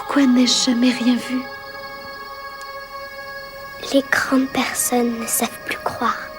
Pourquoi n'ai-je jamais rien vu? Les grandes personnes ne savent plus croire.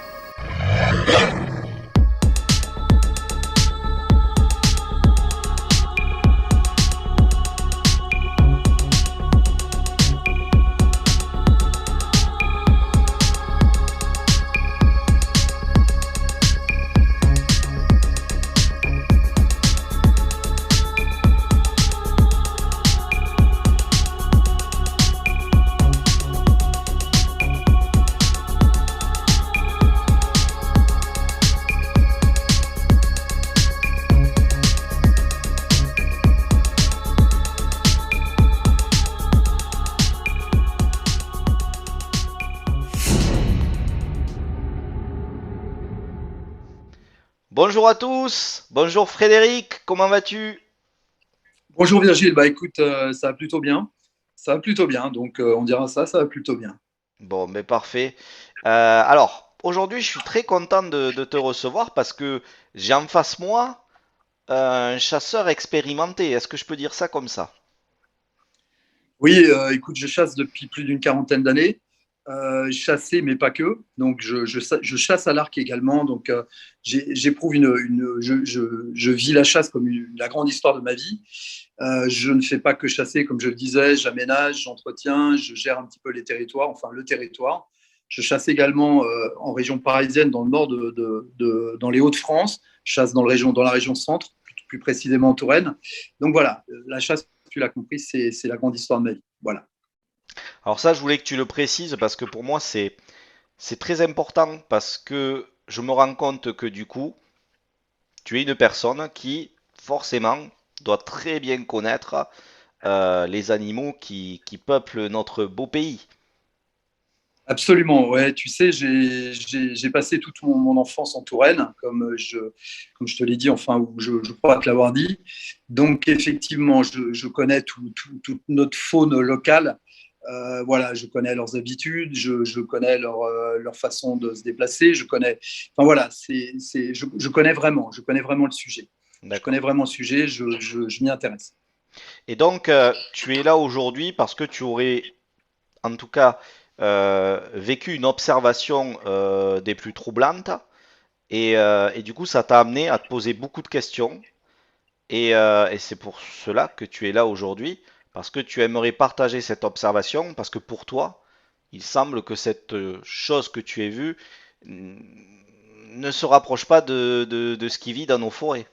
Bonjour à tous, bonjour Frédéric, comment vas-tu? Bonjour Virgile, bah écoute, ça va plutôt bien. Ça va plutôt bien, donc on dira ça, ça va plutôt bien. Bon, mais parfait. Alors, aujourd'hui, je suis très content de te recevoir parce que j'ai en face moi un chasseur expérimenté. Est-ce que je peux dire ça comme ça? Oui, écoute, je chasse depuis plus d'une quarantaine d'années. Chasser, mais pas que. Donc je chasse à l'arc également. Donc j'éprouve je vis la chasse comme la grande histoire de ma vie. Je ne fais pas que chasser, comme je le disais, j'aménage, j'entretiens, je gère un petit peu les territoires, enfin le territoire. Je chasse également en région parisienne, dans le nord dans les Hauts-de-France. Je chasse dans la région centre, plus précisément en Touraine. Donc voilà, la chasse, tu l'as compris, c'est la grande histoire de ma vie. Voilà. Alors ça, je voulais que tu le précises parce que pour moi, c'est très important parce que je me rends compte que du coup, tu es une personne qui, forcément, doit très bien connaître les animaux qui peuplent notre beau pays. Absolument, ouais. Tu sais, j'ai passé toute mon enfance en Touraine, comme je te l'ai dit, enfin, ou je crois te l'avoir dit. Donc, effectivement, je connais toute notre faune locale. Voilà, je connais leurs habitudes, je connais leur façon de se déplacer. Enfin voilà, je connais vraiment le sujet. Je connais D'accord. vraiment le sujet, je m'y intéresse. Et donc, tu es là aujourd'hui parce que tu aurais, en tout cas, vécu une observation des plus troublantes. Et du coup, ça t'a amené à te poser beaucoup de questions. Et c'est pour cela que tu es là aujourd'hui, parce que tu aimerais partager cette observation, parce que pour toi, il semble que cette chose que tu as vue ne se rapproche pas de ce qui vit dans nos forêts,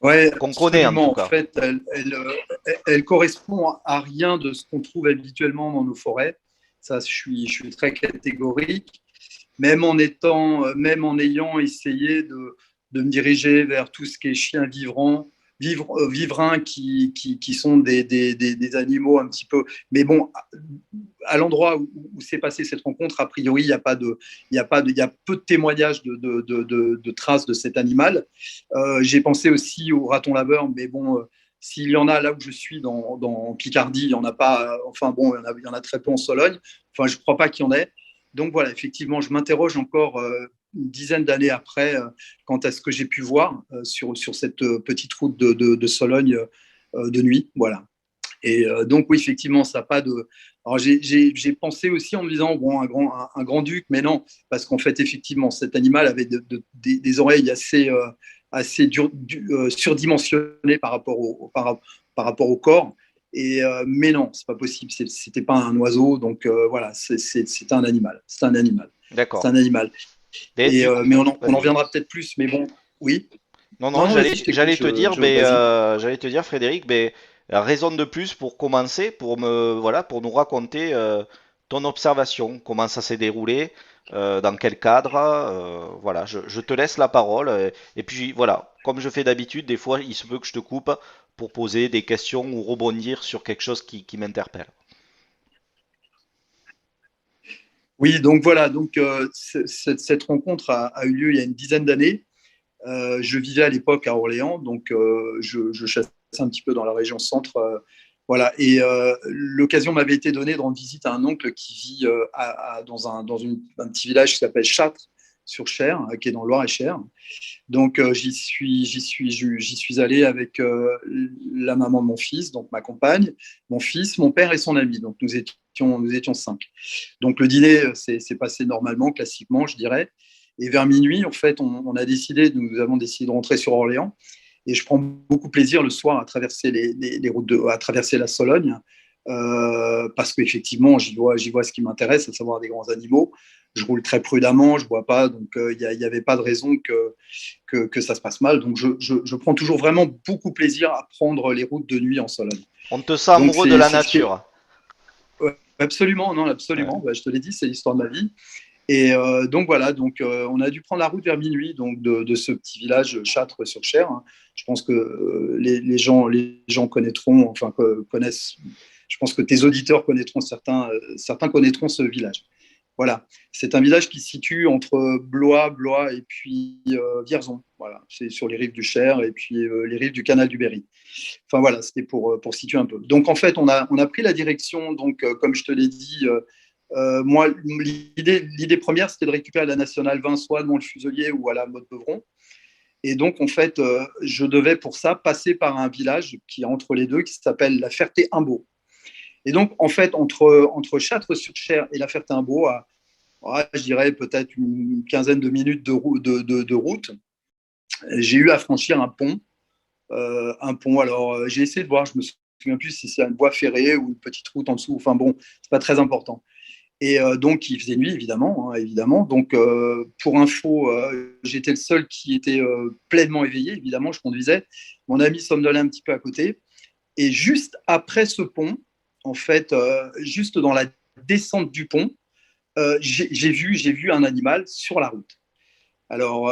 Ouais, qu'on connaît en tout absolument. En cas. fait, elle correspond à rien de ce qu'on trouve habituellement dans nos forêts. Ça, je suis très catégorique. Même en ayant essayé de me diriger vers tout ce qui est chien vivrain, qui sont des animaux un petit peu. Mais bon, à l'endroit où s'est passée cette rencontre, a priori, il y a peu de témoignages de traces de cet animal. J'ai pensé aussi au raton laveur, mais bon, s'il y en a là où je suis, dans Picardie, il n'y en a pas. Enfin bon, il y en a très peu en Sologne. Enfin, je ne crois pas qu'il y en ait. Donc voilà, effectivement, je m'interroge encore une dizaine d'années après quant à ce que j'ai pu voir sur cette petite route de Sologne de nuit. Voilà. Et donc, oui, effectivement, ça n'a pas de. Alors, j'ai pensé aussi en me disant, bon, un grand duc, mais non, parce qu'en fait, effectivement, cet animal avait des oreilles assez surdimensionnées par rapport au corps. Mais non, c'est pas possible, c'était pas un oiseau, donc voilà, c'est un animal. C'est un animal. C'est D'accord. un animal. Mais du coup, Mais on en vas-y. viendra peut-être plus, mais bon, oui. Non, Non, non, non, vas-y, je t'écoute, vas-y. j'allais te dire, Frédéric, raison de plus pour commencer, voilà, pour nous raconter ton observation, comment ça s'est déroulé, dans quel cadre, voilà, je te laisse la parole, et puis voilà, comme je fais d'habitude, des fois, il se peut que je te coupe pour poser des questions ou rebondir sur quelque chose qui m'interpelle. Oui, donc voilà, donc cette rencontre a eu lieu il y a une dizaine d'années. Je vivais à l'époque à Orléans, donc je chassais un petit peu dans la région centre. Voilà, et l'occasion m'avait été donnée de rendre visite à un oncle qui vit dans un petit village qui s'appelle Châtres, sur Cher, qui est dans le Loir-et-Cher. Donc, j'y suis allé avec la maman de mon fils, donc ma compagne, mon fils, mon père et son ami. Donc, nous étions 5. Donc, le dîner s'est passé normalement, classiquement, je dirais. Et vers minuit, en fait, nous avons décidé de rentrer sur Orléans. Et je prends beaucoup plaisir le soir à traverser les routes à traverser la Sologne, parce qu'effectivement, j'y vois ce qui m'intéresse, à savoir des grands animaux. Je roule très prudemment, je ne bois pas, donc il n'y avait pas de raison que ça se passe mal. Donc je prends toujours vraiment beaucoup plaisir à prendre les routes de nuit en Sologne. On te sent Donc amoureux de la nature. Ouais, absolument, non, absolument. Ouais. Bah, je te l'ai dit, c'est l'histoire de ma vie. Et donc voilà, on a dû prendre la route vers minuit, donc de ce petit village Châtres-sur-Cher, hein. Je pense que les gens connaîtront, enfin connaissent. Je pense que tes auditeurs connaîtront certains connaîtront ce village. Voilà, c'est un village qui se situe entre Blois et puis Vierzon. Voilà, c'est sur les rives du Cher et puis les rives du canal du Berry. Enfin voilà, c'était pour situer un peu. Donc en fait, on a pris la direction, donc comme je te l'ai dit. Moi, l'idée première, c'était de récupérer la nationale 20 soit à Mont-le-Fuselier ou à la Motte-Beuvron. Et donc, en fait, je devais pour ça passer par un village qui est entre les deux, qui s'appelle la Ferté-Imbaud. Et donc, en fait, entre Châtres-sur-Cher et la Ferté-Imbaud, je dirais peut-être une quinzaine de minutes de route, j'ai eu à franchir un pont. Alors, j'ai essayé de voir, je me souviens plus si c'est une voie ferrée ou une petite route en dessous. Enfin bon, c'est pas très important. Et donc, il faisait nuit, évidemment. Hein, évidemment. Donc, pour info, j'étais le seul qui était pleinement éveillé. Évidemment, je conduisais. Mon ami somnolait un petit peu à côté. Et juste après ce pont, en fait, juste dans la descente du pont, j'ai vu un animal sur la route. Alors,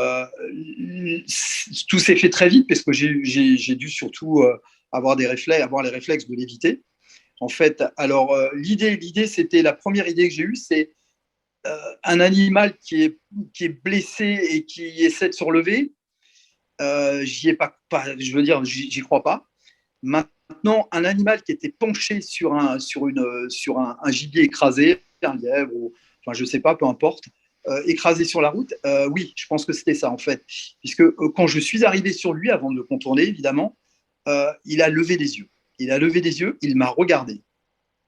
tout s'est fait très vite parce que j'ai dû surtout avoir les réflexes de l'éviter. En fait, alors l'idée, c'était la première idée que j'ai eue, c'est un animal qui est blessé et qui essaie de se relever. J'y ai pas, je veux dire, j'y crois pas. Maintenant, un animal qui était penché sur un gibier écrasé, un lièvre, enfin je sais pas, peu importe, écrasé sur la route. Oui, je pense que c'était ça en fait, puisque quand je suis arrivé sur lui, avant de le contourner, évidemment, il a levé les yeux. Il m'a regardé.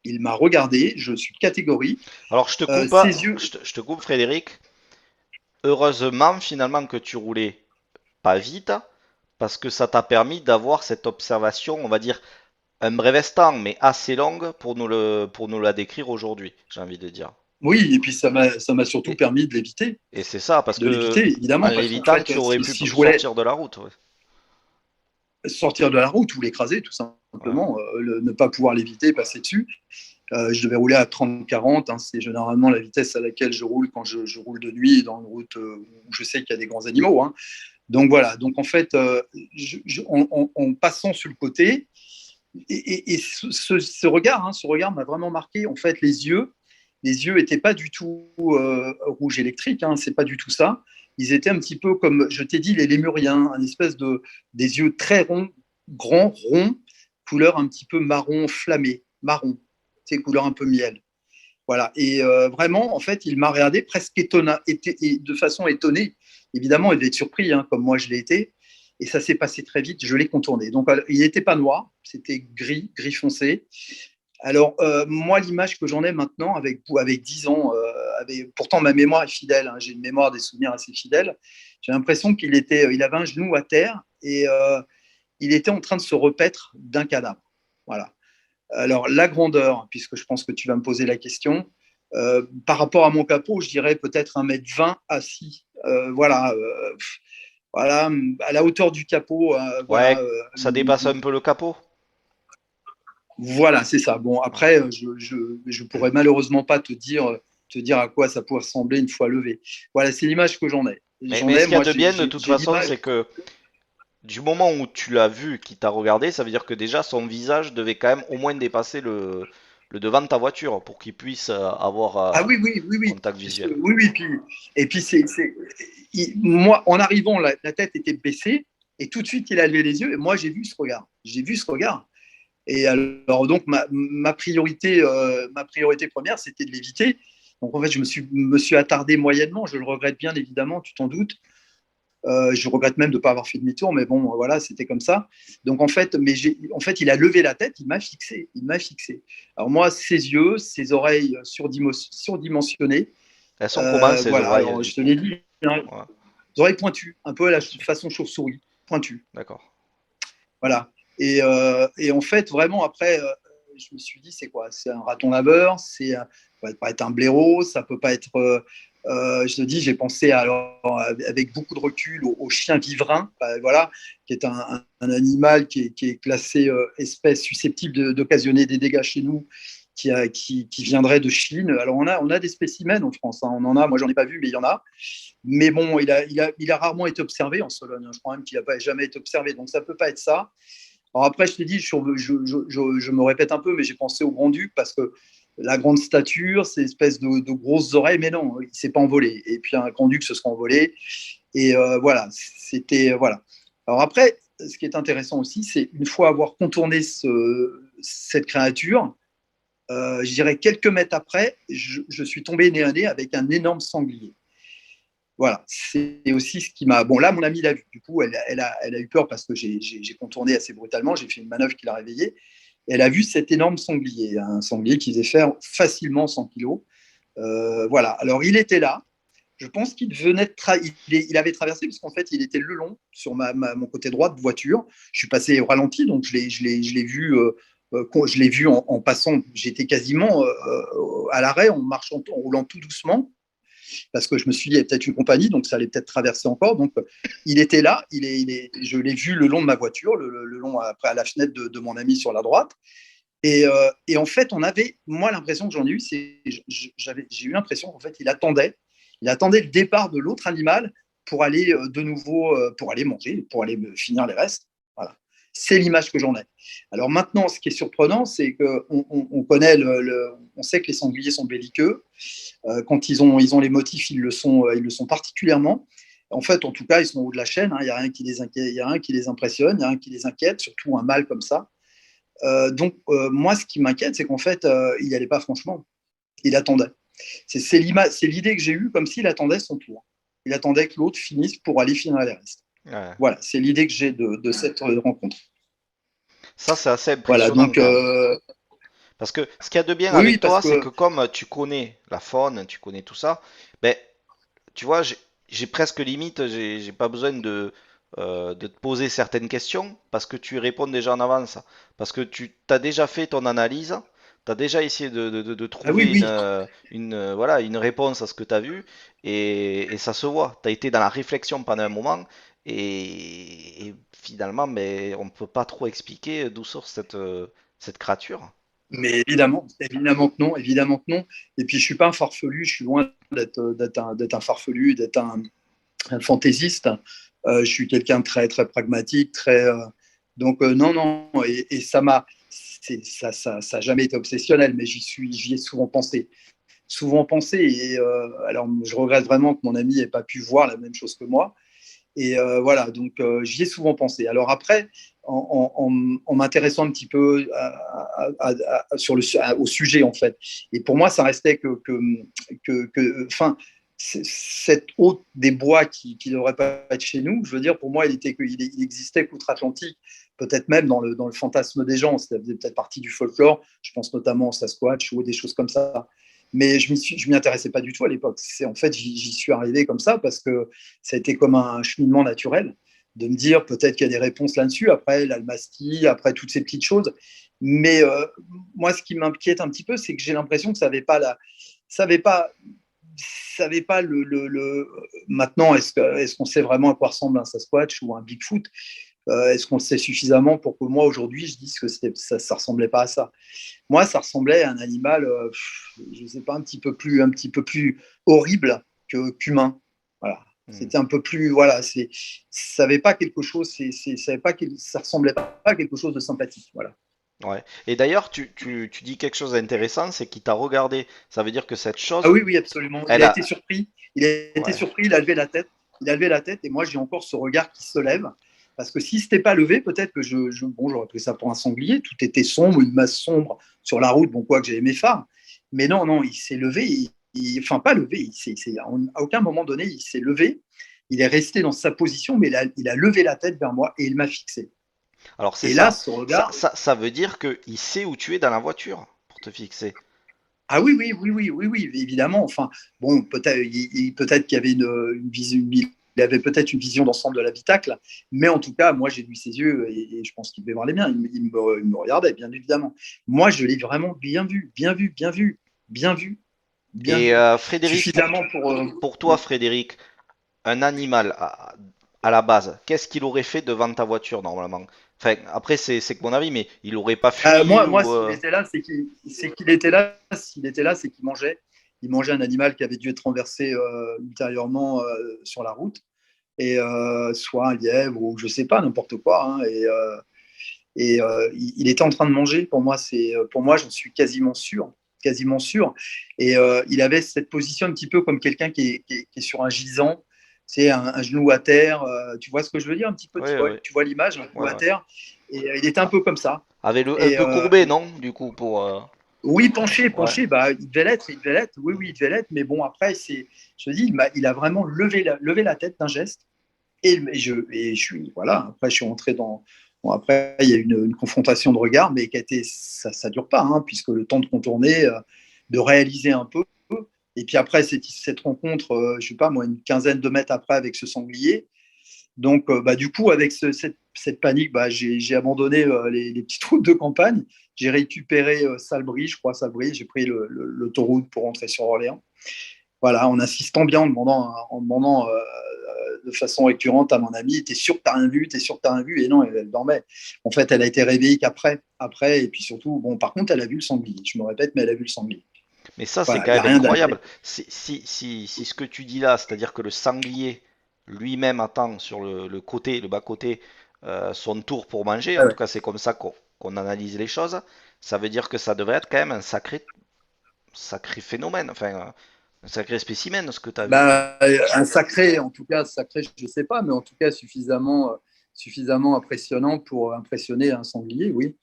Je suis catégorique. Alors, je te coupe, Ses yeux. je te coupe, Frédéric. Heureusement, finalement, que tu roulais pas vite, parce que ça t'a permis d'avoir cette observation, on va dire, un bref instant, mais assez longue pour nous la décrire aujourd'hui, j'ai envie de dire. Oui, et puis ça m'a surtout Et, permis de l'éviter. et c'est ça, parce De que l'éviter, en évidemment, parce qu'en l'évitant, fait, tu aurais pu si je voulais sortir de la route. Ouais. sortir de la route ou l'écraser, tout Ouais. simplement, ne pas pouvoir l'éviter, passer dessus, je devais rouler à 30-40. Hein, c'est généralement la vitesse à laquelle je roule quand je roule de nuit dans une route où je sais qu'il y a des grands animaux. Hein. Donc voilà, donc en fait, en passant sur le côté, et ce regard m'a vraiment marqué. En fait, les yeux n'étaient pas du tout rouge électrique, hein, c'est pas du tout ça. Ils étaient un petit peu comme, je t'ai dit, les lémuriens, un espèce des yeux très ronds, grands, ronds, couleur un petit peu marron flammé, marron, c'est couleur un peu miel. Voilà. Et vraiment, en fait, il m'a regardé presque de façon étonnée. Évidemment, il devait être surpris, hein, comme moi je l'ai été. Et ça s'est passé très vite. Je l'ai contourné. Donc, il n'était pas noir, c'était gris foncé. Alors, moi, l'image que j'en ai maintenant, avec 10 ans, pourtant ma mémoire est fidèle, hein, j'ai une mémoire des souvenirs assez fidèle. J'ai l'impression il avait un genou à terre et il était en train de se repaître d'un cadavre. Voilà. Alors, la grandeur, puisque je pense que tu vas me poser la question, par rapport à mon capot, je dirais peut-être 1,20 m assis. Voilà, à la hauteur du capot. Ouais, ça dépasse un peu le capot. Voilà, c'est ça. Bon, Ouais. après, je pourrais malheureusement pas te dire à quoi ça pourrait ressembler une fois levé. Voilà, c'est l'image que j'en ai. Mais ce qu'il y a Moi, de bien, de toute j'ai façon, l'image. c'est que du moment où tu l'as vu, qui t'a regardé, ça veut dire que déjà son visage devait quand même au moins dépasser le devant de ta voiture pour qu'il puisse avoir Ah oui, oui, oui, oui. contact visuel. Oui, oui. Et puis, moi, en arrivant, la tête était baissée et tout de suite, il a levé les yeux et moi, j'ai vu ce regard. J'ai vu ce regard. Et alors, donc, ma priorité première, c'était de l'éviter. Donc en fait, je me suis attardé moyennement. Je le regrette bien évidemment, tu t'en doutes. Je regrette même de ne pas avoir fait demi-tour, mais bon, voilà, c'était comme ça. Donc en fait, il a levé la tête, il m'a fixé, il m'a fixé. Alors moi, ses yeux, ses oreilles surdimensionnées, Elles sont comment ces voilà. oreilles Alors du je te coup? l'ai dit, hein, Ouais, des oreilles pointues, un peu à la façon chauve-souris, pointues. d'accord. Voilà. Et en fait, vraiment, après, je me suis dit, c'est quoi? C'est un raton laveur, ça peut pas être un blaireau, ça peut pas être. Je te dis, j'ai pensé alors, avec beaucoup de recul au chien vivrin, voilà, qui est un animal qui est classé espèce susceptible d'occasionner des dégâts chez nous, qui viendrait de Chine. Alors, on a des spécimens en France, hein, on en a, moi, j'en ai pas vu, mais il y en a. Mais bon, il a rarement été observé en Sologne. Je crois même qu'il n'a jamais été observé. Donc, ça ne peut pas être ça. Alors après, je t'ai dit, je me répète un peu, mais j'ai pensé au grand-duc parce que la grande stature, ces espèces de grosses oreilles, mais non, il ne s'est pas envolé. Et puis, un grand-duc se serait envolé. Et voilà, c'était. Voilà. Alors après, ce qui est intéressant aussi, c'est une fois avoir contourné cette créature, je dirais quelques mètres après, je suis tombé nez à nez avec un énorme sanglier. Voilà, c'est aussi ce qui m'a. Bon, là, mon ami l'a vu. Du coup, elle a eu peur parce que j'ai contourné assez brutalement. J'ai fait une manœuvre qui l'a réveillée. Et elle a vu cet énorme sanglier, un sanglier qui faisait faire facilement 100 kilos. Voilà. Alors, il était là. Je pense qu'il venait il avait traversé parce qu'en fait, il était le long sur mon côté droit de voiture. Je suis passé au ralenti, donc je l'ai vu. Je l'ai vu en passant. J'étais quasiment à l'arrêt, en marchant, en roulant tout doucement parce que je me suis dit, il y a peut-être une compagnie, donc ça allait peut-être traverser encore. Donc, il était là, je l'ai vu le long de ma voiture, le long après à la fenêtre de mon ami sur la droite. Et en fait, moi, l'impression que j'en ai eu, c'est, j'ai eu l'impression qu'en fait, il attendait le départ de l'autre animal pour aller de nouveau, pour aller manger, pour aller finir les restes. Voilà. C'est l'image que j'en ai. Alors maintenant, ce qui est surprenant, c'est qu'on connaît on sait que les sangliers sont belliqueux. Quand ils ont les motifs, ils le sont particulièrement. En fait, en tout cas, ils sont au haut de la chaîne. Hein. Il y a rien qui les inquiète, il y a rien qui les impressionne, il y a rien qui les inquiète, surtout un mâle comme ça. Donc, moi, ce qui m'inquiète, c'est qu'en fait, il n'y allait pas franchement. Il attendait. C'est l'idée que j'ai eue, comme s'il attendait son tour. Il attendait que l'autre finisse pour aller finir les restes. Ouais. Voilà, c'est l'idée que j'ai de cette rencontre. Ça, c'est assez Voilà, impressionnant donc, quand même. Parce que ce qu'il y a de bien oui, oui, avec parce toi, c'est que que comme tu connais la faune, tu connais tout ça, ben, tu vois, j'ai presque limite, j'ai pas besoin de te poser certaines questions parce que tu y réponds déjà en avance. Parce que tu as déjà fait ton analyse, tu as déjà essayé de ah oui, trouver oui, voilà, une réponse à ce que tu as vu et ça se voit. Tu as été dans la réflexion pendant un moment et finalement, mais on ne peut pas trop expliquer d'où sort cette créature. mais évidemment que non, évidemment que non. Et puis, je suis pas un farfelu, je suis loin d'être un farfelu, d'être un fantaisiste. Je suis quelqu'un de très, très pragmatique, donc non, non, et ça a jamais été obsessionnel, mais j'y ai souvent pensé. Et alors, je regrette vraiment que mon ami n'ait pas pu voir la même chose que moi. Et voilà, donc j'y ai souvent pensé. Alors après, en m'intéressant un petit peu au sujet, en fait. Et pour moi, ça restait enfin, cette hôte des bois qui ne devrait pas être chez nous, je veux dire, pour moi, il existait qu'outre-Atlantique, peut-être même dans le fantasme des gens, ça faisait peut-être partie du folklore, je pense notamment au Sasquatch ou des choses comme ça. Mais je m'y intéressais pas du tout à l'époque. En fait, j'y suis arrivé comme ça parce que ça a été comme un cheminement naturel de me dire peut-être qu'il y a des réponses là-dessus, après l'almastie, après toutes ces petites choses. Mais moi, ce qui m'inquiète un petit peu, c'est que j'ai l'impression que ça n'avait pas, Maintenant, est-ce qu'on sait vraiment à quoi ressemble un Sasquatch ou un Bigfoot? Est-ce qu'on le sait suffisamment pour que moi, aujourd'hui, je dise que ça ressemblait pas à ça? Moi, ça ressemblait à un animal, je ne sais pas, un petit peu plus horrible qu'humain. Voilà. Hmm. C'était un peu plus, voilà, ça avait pas quelque chose, ça ressemblait pas à quelque chose de sympathique. Voilà. Ouais. Et d'ailleurs, tu dis quelque chose d'intéressant, c'est qu'il t'a regardé. Ça veut dire que cette Ah chose, oui, oui, absolument. Il elle a a. été surpris. Il a été Ouais. surpris. Il a levé la tête. Il a levé la tête. Et moi, j'ai encore ce regard qui se lève. Parce que si c'était pas levé, peut-être que bon, j'aurais pris ça pour un sanglier. Tout était sombre, une masse sombre sur la route. Bon, quoi que j'avais mes phares. Mais non, non, il s'est levé. enfin pas levé, à aucun moment donné, il s'est levé, il est resté dans sa position, mais il a levé la tête vers moi et il m'a fixé. Alors c'est Et là, ça. ce Ça, regard, ça, ça veut dire qu'il sait où tu es dans la voiture pour te fixer. ah oui, oui, oui, oui, oui, oui, évidemment. Enfin, bon, peut-être qu'il y avait une vision, il avait peut-être une vision d'ensemble de l'habitacle, mais en tout cas, moi, j'ai vu ses yeux et je pense qu'il devait voir les miens. Il me regardait, bien évidemment. Moi, je l'ai vraiment bien vu, bien vu, bien vu, bien vu, bien Et vu. Frédéric, Suffisamment pour. pour toi, Frédéric, un animal à la base, qu'est-ce qu'il aurait fait devant ta voiture normalement? Enfin, après, c'est que mon avis, mais il aurait pas fui Moi, ou. s'il était là, c'est qu'il était là. S'il était là, c'est qu'il mangeait. Il mangeait un animal qui avait dû être renversé ultérieurement sur la route, et soit un lièvre ou je sais pas, n'importe quoi. Hein, il était en train de manger. Pour moi, j'en suis quasiment sûr, quasiment sûr. Et il avait cette position un petit peu comme quelqu'un qui est sur un gisant, c'est un genou à terre. Tu vois ce que je veux dire un petit peu, Oui, oui, tu vois l'image, un genou ouais, à ouais. terre. Et il était un peu comme ça. Avec un Et peu courbé, non? Du coup, pour. oui, penché, Ouais. penché, bah, il devait l'être, il devait l'être. Oui, oui, il devait l'être. Mais bon, après, je te dis, il a vraiment levé la tête d'un geste. Et je suis, voilà, après, je suis rentré dans. Bon, après, il y a eu une confrontation de regards, mais qui a été, ça ne dure pas, hein, puisque le temps de contourner, de réaliser un peu. Et puis après, cette rencontre, je ne sais pas, moi, une quinzaine de mètres après avec ce sanglier. Donc, bah, du coup, avec cette panique, bah, j'ai abandonné les petites routes de campagne. J'ai récupéré Salbris, je crois, Salbris. J'ai pris l'autoroute pour rentrer sur Orléans. Voilà, en insistant bien, en demandant de façon récurrente à mon amie, t'es sûr que t'as rien vu, t'es sûr que t'as rien vu, et non, elle dormait. En fait, elle a été réveillée après, et puis surtout, bon, par contre, elle a vu le sanglier. Je me répète, mais elle a vu le sanglier. Mais ça, c'est Voilà, quand il n'y a même rien d'arrivé. incroyable. Si ce que tu dis là, c'est-à-dire que le sanglier lui-même attend sur le côté, le bas-côté, son tour pour manger, Ouais, en tout ouais. cas, c'est comme ça qu'on analyse les choses, ça veut dire que ça devrait être quand même un sacré phénomène, enfin, un sacré spécimen, ce que tu as vu. Bah, un sacré, en tout cas, sacré, je ne sais pas, mais en tout cas suffisamment impressionnant pour impressionner un sanglier, oui.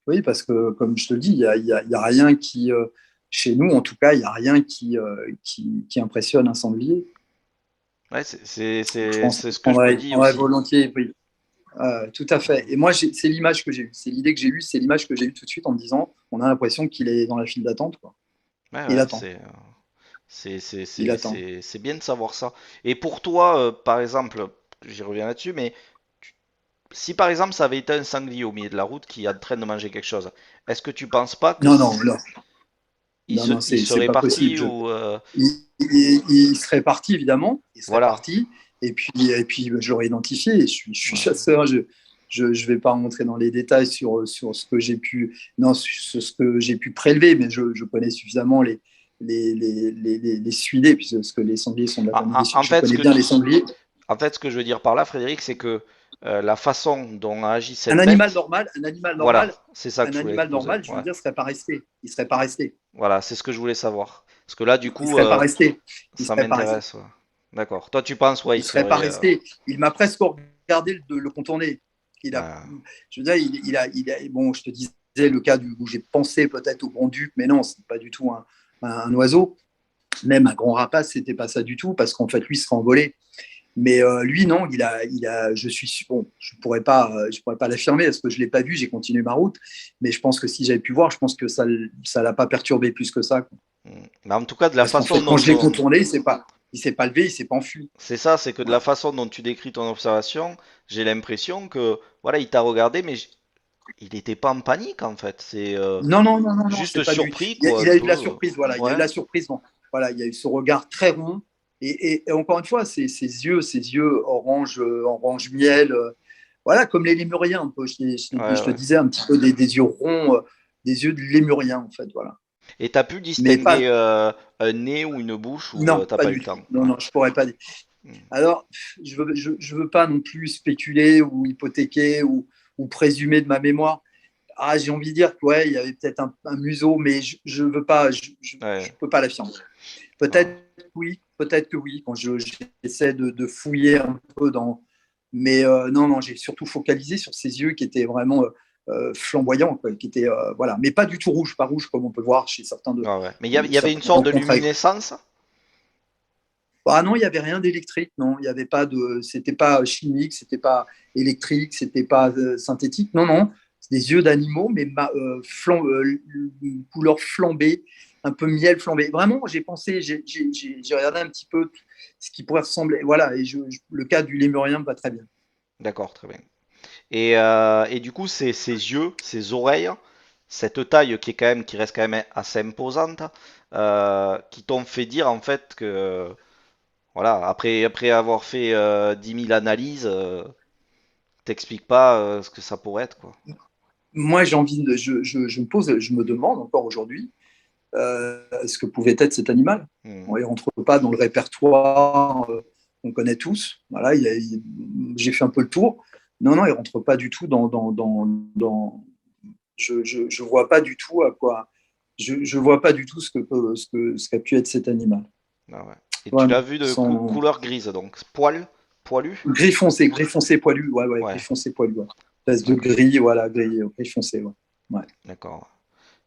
Oui, parce que, comme je te dis, il y a rien qui, chez nous, en tout cas, il n'y a rien qui impressionne un sanglier. Ouais, Je pense c'est que je ce que je me je dis prendrais aussi. volontiers, oui. Tout à fait. Et moi, c'est l'image que j'ai eue. C'est l'idée que j'ai eue, c'est l'image que j'ai eue tout de suite en me disant, on a l'impression qu'il est dans la file d'attente, quoi. Ouais, Il ouais, attend, il attend. c'est bien de savoir ça. Et pour toi, par exemple, j'y reviens là-dessus, mais si par exemple ça avait été un sanglier au milieu de la route qui est en train de manger quelque chose, est-ce que tu penses pas que Non, non, non, non, non, il c'est serait pas possible. parti ou Il serait parti, évidemment. Il serait voilà. parti. Et puis je l'aurais identifié. Je suis Ouais. chasseur. Je vais pas rentrer dans les détails sur ce que j'ai pu, non, sur ce que j'ai pu prélever, mais je connais suffisamment les suidés, puisque les sangliers sont de la En, famille des en- suidés. en Je fait, connais bien les sangliers. ce que je veux dire par là, Frédéric, c'est que la façon dont a agi Un cette animal bête, normal, un animal voilà, normal, c'est ça que un je voulais te animal poser. normal, je veux Ouais. dire, serait pas resté. Il serait pas resté. Voilà, c'est ce que je voulais savoir. Parce que là, du Il coup, serait pas resté. Il ça serait pas resté. m'intéresse. Ouais. D'accord. Toi, tu penses, ouais, Il il ne serait pas serait. resté. Il m'a presque regardé de le contourner. Il a, Euh, je veux dire, bon, je te disais le cas où j'ai pensé peut-être au grand-duc, mais non, c'est pas du tout un oiseau. Même un grand rapace, c'était pas ça du tout, parce qu'en fait, lui, il serait envolé. Mais lui, non, bon, je pourrais pas l'affirmer parce que je l'ai pas vu, j'ai continué ma route. Mais je pense que si j'avais pu voir, je pense que ça l'a pas perturbé plus que ça, quoi. mais en tout cas, de la Parce qu'en façon fait, quand je l'ai dont, contourné, il s'est pas levé, il s'est pas enfui. c'est ça, c'est que de la façon dont tu décris ton observation, j'ai l'impression que, voilà, il t'a regardé, mais il n'était pas en panique en fait. C'est Non, non, non, non, non, juste c'est pas lui. surpris, Il y a, quoi, un il a eu de la peu. surprise, voilà. Il y a eu Ouais, de la surprise. Bon, voilà, il y a eu ce regard très rond. Et encore une fois, ses yeux orange, orange miel, voilà, comme les lémuriens, un peu. ouais, Je te ouais. disais un petit peu des yeux ronds, des yeux de lémurien, en fait, voilà. Et t'as pu Mais pas, distinguer un nez ou une bouche ou non, t'as pas pas eu le du tout. temps? Non, Ouais. non, je pourrais pas dire. Hmm. Alors, je veux pas non plus spéculer ou hypothéquer ou présumer de ma mémoire. Ah, j'ai envie de dire que ouais, il y avait peut-être un museau, mais je veux pas, je Ouais. peux pas l'affirmer. Ah. Peut-être que oui, quand j'essaie de fouiller un peu dans. Mais non, non, j'ai surtout focalisé sur ses yeux qui étaient vraiment flamboyants, quoi, voilà, mais pas du tout rouge, pas rouge comme on peut voir chez certains de, Ouais, ouais. Mais il y de avait une certains sorte de rencontres avec. luminescence. Ah non, il n'y avait rien d'électrique, non. Il y avait pas de, c'était pas chimique, c'était pas électrique, c'était pas synthétique. Non, non. C'est des yeux d'animaux, mais couleur flambée, un peu miel flambé. Vraiment, j'ai pensé, j'ai regardé un petit peu ce qui pourrait ressembler. Voilà, et le cas du lémurien me va très bien. D'accord, très bien. Et du coup, ces yeux, ces oreilles, cette taille qui est quand même, qui reste quand même assez imposante, qui t'ont fait dire en fait que, voilà, après avoir fait 10 000 analyses, t'expliques pas ce que ça pourrait être, quoi. Moi, j'ai envie de, je me pose, je me demande encore aujourd'hui ce que pouvait être cet animal. Hmm. Bon, il ne rentre pas dans le répertoire qu'on connaît tous. Voilà, j'ai fait un peu le tour. Non, non, il ne rentre pas du tout je vois pas du tout à quoi. Je vois pas du tout ce qu'a pu être cet animal. Ah ouais. Et tu l'as Vraiment, vu de sans couleur grise, donc poilu? gris foncé poilu. Ouais, ouais, gris Ouais, foncé poilu. Ouais. Espèce de d'accord, gris, voilà, gris foncé. Ouais. Ouais. d'accord.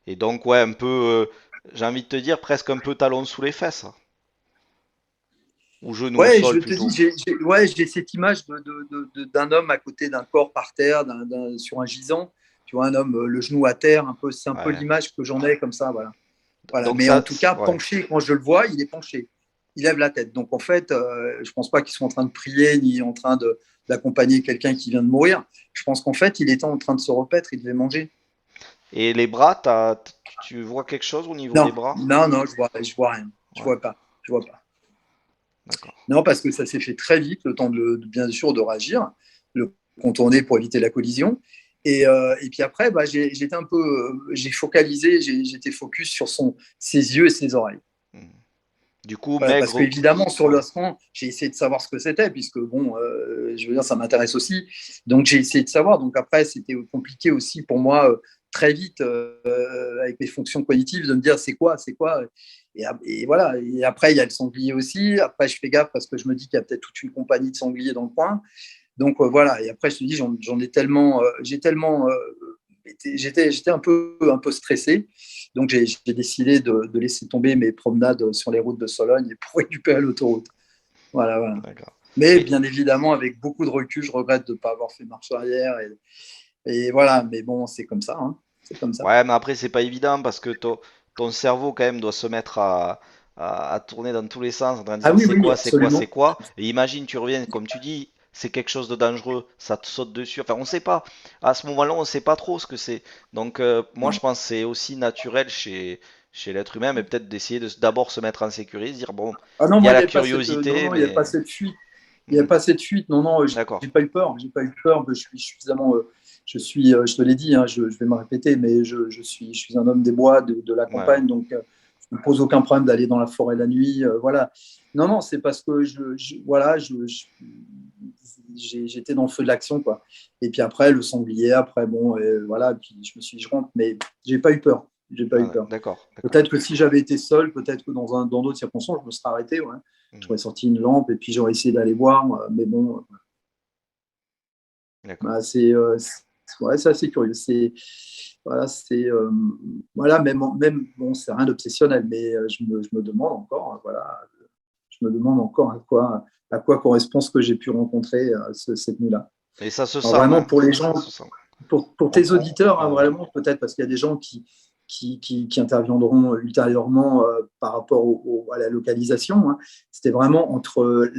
Et donc, ouais, un peu, j'ai envie de te dire, presque un peu talon sous les fesses, ou genou au Ouais, je sol te dis, plutôt. ouais, j'ai cette image d'un homme à côté d'un corps par terre, sur un gisant. Tu vois, un homme, le genou à terre, un peu, c'est un peu Ouais. l'image que j'en ai comme ça, voilà. Voilà. Donc Mais en ça, tout cas, ouais. penché, quand je le vois, il est penché. Il lève la tête. Donc en fait, je pense pas qu'ils soient en train de prier ni en train d'accompagner quelqu'un qui vient de mourir. Je pense qu'en fait, il était en train de se repaître, il devait manger. Et les bras, tu vois quelque chose au niveau des Non, bras? non, non, je vois rien. Je Ouais, vois pas. Je vois pas. d'accord. Non, parce que ça s'est fait très vite, le temps bien sûr de réagir, le contourner pour éviter la collision. Et puis après, bah, j'étais un peu, j'ai focalisé, j'étais focus sur ses yeux et ses oreilles. Hmm. Du coup, Voilà, parce maigre. qu'évidemment, sur Ouais, l'instant, j'ai essayé de savoir ce que c'était, puisque bon, je veux dire, ça m'intéresse aussi. Donc j'ai essayé de savoir. Donc après, c'était compliqué aussi pour moi, très vite, avec mes fonctions cognitives, de me dire c'est quoi, c'est quoi. Et voilà. Et après, il y a le sanglier aussi. Après, je fais gaffe parce que je me dis qu'il y a peut-être toute une compagnie de sangliers dans le coin. Donc voilà. Et après, je te dis, j'en ai tellement, j'ai tellement, j'étais un peu stressé. Donc j'ai décidé de laisser tomber mes promenades sur les routes de Sologne pour récupérer l'autoroute. Voilà, voilà. d'accord. Mais Et bien évidemment, avec beaucoup de recul, je regrette de ne pas avoir fait marche arrière. Et voilà, mais bon, c'est comme ça. Hein. C'est comme ça. ouais, mais après, c'est pas évident parce que ton cerveau, quand même, doit se mettre à tourner dans tous les sens en train de Ah dire oui, c'est oui, quoi, c'est quoi, c'est absolument. quoi. Et imagine, tu reviens, comme tu dis, c'est quelque chose de dangereux, ça te saute dessus. Enfin, on sait pas. À ce moment-là, on sait pas trop ce que c'est. Donc, moi, je Non. pense que c'est aussi naturel chez l'être humain, mais peut-être d'essayer de d'abord se mettre en sécurité, se dire, bon, Ah non, il y moi, a il la n'y a pas non, curiosité, non, il n'y a pas mais. cette fuite. Il n'y a Hmm, pas cette fuite. Non, non, d'accord. j'ai pas eu peur. J'ai pas eu peur. Je suis suffisamment. Je te l'ai dit, hein, je vais me répéter, mais je suis un homme des bois, de la Ouais, ouais. campagne, donc je ne me pose aucun problème d'aller dans la forêt la nuit. Voilà. Non, non, c'est parce que voilà, j'étais dans le feu de l'action, quoi. Et puis après, le sanglier, après, bon, voilà, puis je me suis dit, je rentre, mais j'ai pas eu peur. J'ai pas eu Ah, peur. d'accord, d'accord. Peut-être que si j'avais été seul, peut-être que dans d'autres circonstances, je me serais arrêté. Ouais. Hmm, J'aurais sorti une lampe et puis j'aurais essayé d'aller voir. Mais bon, d'accord. bah, ouais, c'est assez curieux. Voilà, voilà, même bon, c'est rien d'obsessionnel, mais je me demande encore, voilà, je me demande encore à quoi correspond ce que j'ai pu rencontrer cette nuit-là. Et ça se Alors sent, vraiment, hein? pour les Ça gens, se sent. pour tes auditeurs, hein, Ouais, ouais. vraiment, peut-être parce qu'il y a des gens qui interviendront ultérieurement par rapport à la localisation. Hein. C'était vraiment entre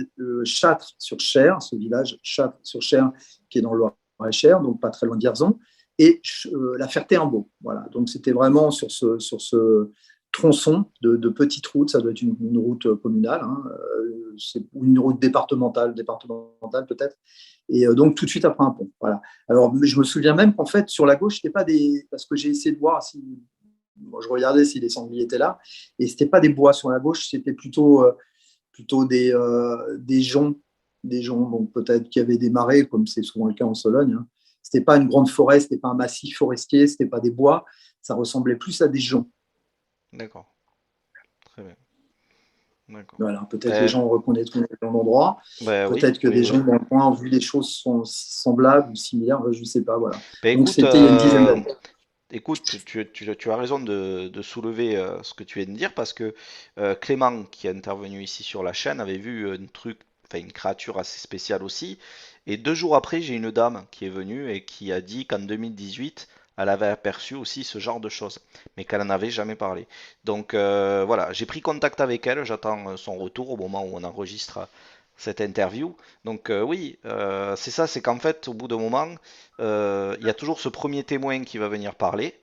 Châtres-sur-Cher, ce village Châtres-sur-Cher qui est dans le Loir-et-Cher, donc pas très loin d'Ierzon, et la Ferté-Imbaud. Voilà. Donc c'était vraiment sur ce tronçon de petites routes, ça doit être une route communale, hein, c'est une route départementale peut-être, et donc tout de suite après un pont. Voilà. Alors, je me souviens même qu'en fait, sur la gauche, c'était pas des. Parce que j'ai essayé de voir si. Bon, je regardais si les sangliers étaient là, et c'était pas des bois sur la gauche, c'était plutôt des joncs. Des joncs, donc peut-être qu'il y avait des marais, comme c'est souvent le cas en Sologne. Hein. C'était pas une grande forêt, c'était pas un massif forestier, c'était pas des bois, ça ressemblait plus à des joncs. D'accord. Très bien. D'accord. Voilà, peut-être les Ben, gens reconnaîtront l'endroit, oui, peut-être que oui, des oui. gens dans le coin ont vu des choses semblables ou similaires, je ne sais pas. Voilà. Ben Donc écoute, c'était il y a une dizaine d'années. écoute, tu as raison de soulever ce que tu viens de dire parce que Clément, qui est intervenu ici sur la chaîne, avait vu un truc, enfin une créature assez spéciale aussi. Et 2 jours après, j'ai une dame qui est venue et qui a dit qu'en 2018, elle avait aperçu aussi ce genre de choses, mais qu'elle n'en avait jamais parlé. Donc voilà, j'ai pris contact avec elle, j'attends son retour au moment où on enregistre cette interview. Donc oui, c'est ça, c'est qu'en fait, au bout d'un moment, il y a toujours ce premier témoin qui va venir parler.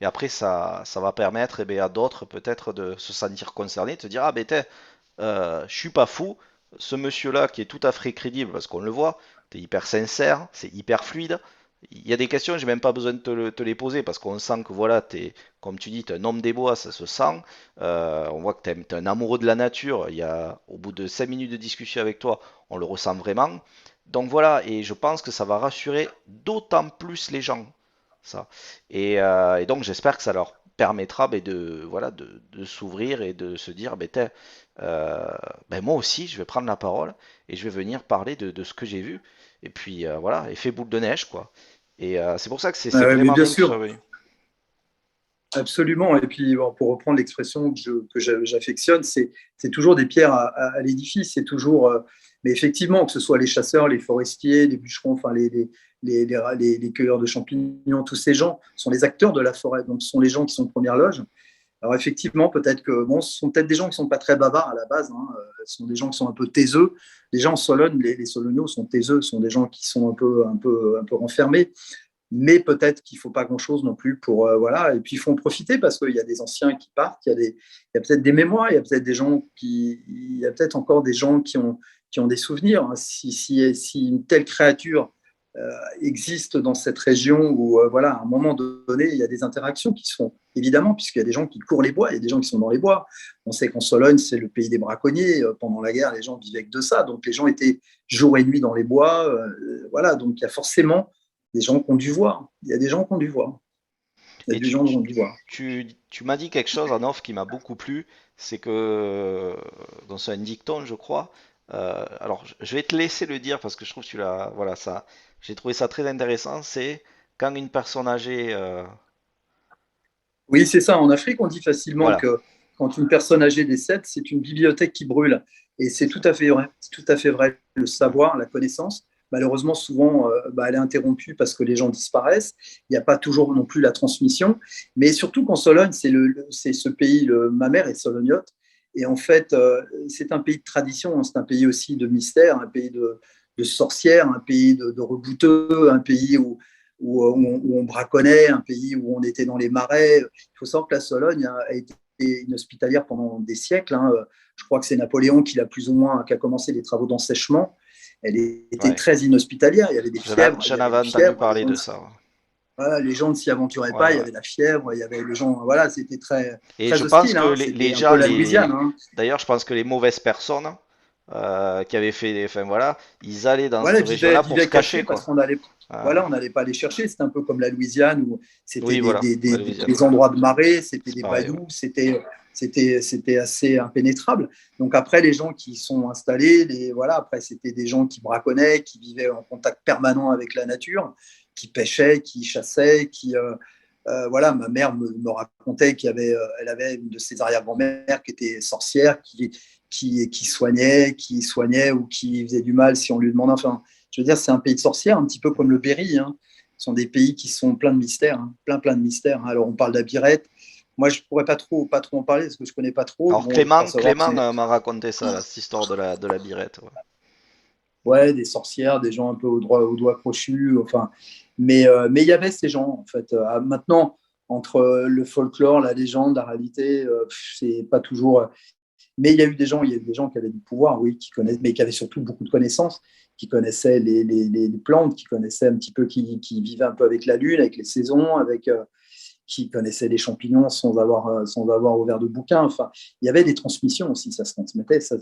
Et après, ça va permettre eh bien, à d'autres peut-être de se sentir concernés, de se dire, ah ben je suis pas fou, ce monsieur-là qui est tout à fait crédible, parce qu'on le voit, t'es hyper sincère, c'est hyper fluide. Il y a des questions, j'ai même pas besoin de te les poser, parce qu'on sent que voilà, comme tu dis, t'es un homme des bois, ça se sent. On voit que t'es un amoureux de la nature. Au bout de 5 minutes de discussion avec toi, on le ressent vraiment. Donc voilà, et je pense que ça va rassurer d'autant plus les gens, ça. Et donc j'espère que ça leur permettra ben, voilà, de s'ouvrir et de se dire, euh, moi aussi, je vais prendre la parole et je vais venir parler de ce que j'ai vu. Et puis voilà, effet boule de neige, quoi. Et c'est pour ça que c'est Mais vraiment bien bien que tu sois sûr, venu. absolument. Et puis, bon, pour reprendre l'expression que j'affectionne, c'est toujours des pierres à l'édifice. C'est toujours, mais effectivement, que ce soit les chasseurs, les forestiers, les bûcherons, enfin les cueilleurs de champignons, tous ces gens sont les acteurs de la forêt. Donc, ce sont les gens qui sont de première loge. Alors effectivement, peut-être que bon, ce sont peut-être des gens qui ne sont pas très bavards à la base. Hein. Ce sont des gens qui sont un peu taiseux. Les gens en Sologne, les Solognots sont taiseux. Ce sont des gens qui sont un peu renfermés. Mais peut-être qu'il ne faut pas grand-chose non plus pour voilà. Et puis il faut en profiter parce qu'il y a des anciens qui partent. Il y a peut-être des mémoires. Il y a peut-être des gens il y a peut-être encore des gens qui ont des souvenirs. Hein. Si une telle créature existe dans cette région où, voilà, à un moment donné, il y a des interactions qui se font, évidemment, puisqu'il y a des gens qui courent les bois, il y a des gens qui sont dans les bois. On sait qu'en Sologne, c'est le pays des braconniers. Pendant la guerre, les gens vivaient que de ça. Donc, les gens étaient jour et nuit dans les bois. Voilà, donc il y a forcément des gens qui ont dû voir. Il y a des gens qui ont dû voir. Il y a Et des gens qui ont dû voir. tu m'as dit quelque chose en off qui m'a beaucoup plu, c'est que, dans un dicton, je crois, alors je vais te laisser le dire parce que je trouve que voilà, ça, j'ai trouvé ça très intéressant, c'est quand une personne âgée, Oui, c'est ça. En Afrique, on dit facilement voilà, que quand une personne âgée décède, c'est une bibliothèque qui brûle. Et c'est c'est tout ça, à fait vrai. C'est tout à fait vrai. Le ouais, savoir, la connaissance, malheureusement, souvent, elle est interrompue parce que les gens disparaissent. Il n'y a pas toujours non plus la transmission. Mais surtout qu'en Sologne, c'est ce pays, ma mère est solognote. Et en fait, c'est un pays de tradition. Hein. C'est un pays aussi de mystère, un pays de sorcières, un pays de rebouteux, un pays où on braconnait, un pays où on était dans les marais. Il faut savoir que la Sologne a été une hospitalière pendant des siècles. Hein. Je crois que c'est Napoléon qui a commencé les travaux d'ensèchement. Elle était ouais. très inhospitalière. Il y avait des fièvres. Il y J'en avait avais des entendu fièvres. parler de ça, Voilà, les gens ne s'y aventuraient ouais, pas. Il y ouais. avait la fièvre. Il y avait les gens. Voilà, c'était très, Et très je pense hostile. que Hein. les C'était un gens, peu la Louisiane. Hein. d'ailleurs, je pense que les mauvaises personnes qui avaient fait, enfin voilà, ils allaient dans Voilà, cette région-là pour se vivaient cacher, cachés parce quoi. qu'on allait, Euh, voilà, on n'allait pas les chercher. C'était un peu comme la Louisiane où c'était oui, voilà, la Louisiane, des endroits de marée, c'était c'est des pareil, ouais. badauds, c'était assez impénétrable. Donc après, les gens qui sont installés, voilà, après c'était des gens qui braconnaient, qui vivaient en contact permanent avec la nature, qui pêchaient, qui chassaient, voilà, ma mère me racontait elle avait une de ses arrière-grand-mères qui était sorcière, qui soignait ou qui faisait du mal si on lui demandait. Enfin, je veux dire, c'est un pays de sorcières, un petit peu comme le Berry. Hein. Ce sont des pays qui sont pleins de mystères, hein, plein de mystères. Hein. Alors, on parle d'Abirette. Moi, je pourrais pas trop en parler parce que je connais pas trop. Alors Bon, je crois savoir que Clément c'est m'a raconté ça, là, cette histoire de la birette, ouais. ouais, des sorcières, des gens un peu au doigt crochu. Enfin, mais il y avait ces gens, en fait. Maintenant, entre le folklore, la légende, la réalité, c'est pas toujours. Mais il y a eu des gens qui avaient du pouvoir, oui, qui connaissent, mais qui avaient surtout beaucoup de connaissances, qui connaissaient les plantes, qui connaissaient un petit peu, qui vivaient un peu avec la lune, avec les saisons, qui connaissaient les champignons sans avoir ouvert de bouquin. Enfin, il y avait des transmissions aussi, ça se transmettait, ça